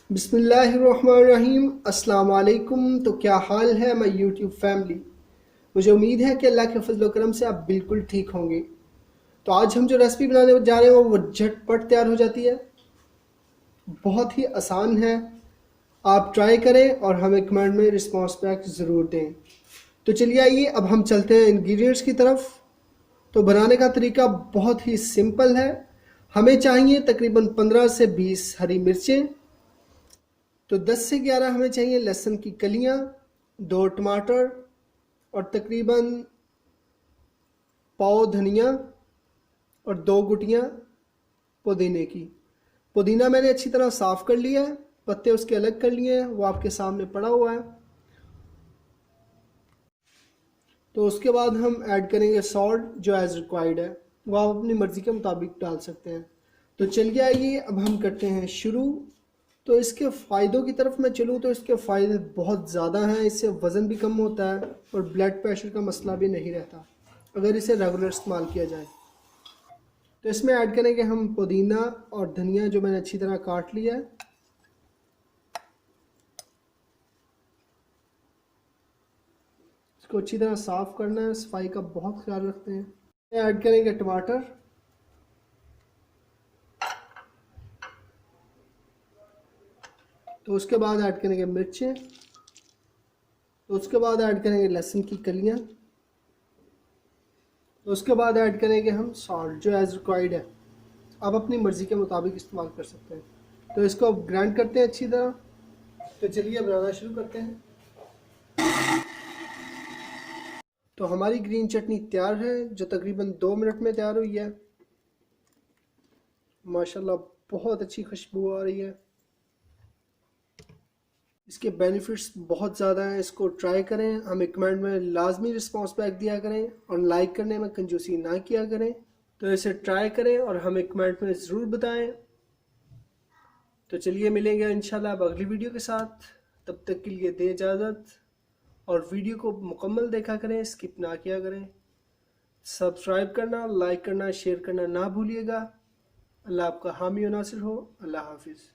बिस्मिल्लाहिर्रहमानिर्रहीम। अस्सलाम वालेकुम। तो क्या हाल है माय यूट्यूब फैमिली। मुझे उम्मीद है कि अल्लाह के फजल करम से आप बिल्कुल ठीक होंगे। तो आज हम जो रेसिपी बनाने जा रहे हैं वो झटपट तैयार हो जाती है, बहुत ही आसान है। आप ट्राई करें और हमें कमेंट में रिस्पांस बैक ज़रूर दें। तो चलिए आइए अब हम चलते हैं इंग्रेडिएंट्स की तरफ। तो बनाने का तरीका बहुत ही सिंपल है। हमें चाहिए तकरीबन 15 से 20 हरी मिर्चें, तो 10 से 11 हमें चाहिए लहसुन की कलियां, 2 टमाटर और तकरीबन पाव धनिया और 2 गुटियां पुदीने की। पुदीना मैंने अच्छी तरह साफ़ कर लिया है, पत्ते उसके अलग कर लिए हैं, वो आपके सामने पड़ा हुआ है। तो उसके बाद हम ऐड करेंगे सॉल्ट, जो एज़ रिक्वायर्ड है, वो आप अपनी मर्ज़ी के मुताबिक डाल सकते हैं। तो चलिए आइए अब हम करते हैं शुरू। तो इसके फ़ायदों की तरफ मैं चलूँ तो इसके फ़ायदे बहुत ज़्यादा हैं। इससे वज़न भी कम होता है और ब्लड प्रेशर का मसला भी नहीं रहता अगर इसे रेगुलर इस्तेमाल किया जाए। तो इसमें ऐड करेंगे हम पुदीना और धनिया, जो मैंने अच्छी तरह काट लिया है। इसको अच्छी तरह साफ़ करना है, सफाई का बहुत ख्याल रखते हैं। ऐड करेंगे टमाटर, तो उसके बाद ऐड करेंगे मिर्चें, तो उसके बाद ऐड करेंगे लहसुन की कलियां, तो उसके बाद ऐड करेंगे हम सॉल्ट, जो एज़ रिक्वायर्ड है। आप अपनी मर्ज़ी के मुताबिक इस्तेमाल कर सकते हैं। तो इसको ग्राइंड करते हैं अच्छी तरह। तो चलिए बनाना शुरू करते हैं। तो हमारी ग्रीन चटनी तैयार है, जो तकरीबन 2 मिनट में तैयार हुई है। माशाल्लाह बहुत अच्छी खुशबू आ रही है। इसके बेनिफिट्स बहुत ज़्यादा हैं, इसको ट्राई करें। हमें कमेंट में लाजमी रिस्पांस बैक दिया करें और लाइक करने में कंजूसी ना किया करें। तो इसे ट्राई करें और हमें कमेंट में ज़रूर बताएं। तो चलिए मिलेंगे इंशाल्लाह अब अगली वीडियो के साथ। तब तक के लिए दें इजाज़त और वीडियो को मुकम्मल देखा करें, स्किप ना किया करें। सब्सक्राइब करना, लाइक करना, शेयर करना ना भूलिएगा। अल्लाह आपका हामी और नासिर हो। अल्लाह हाफिज़।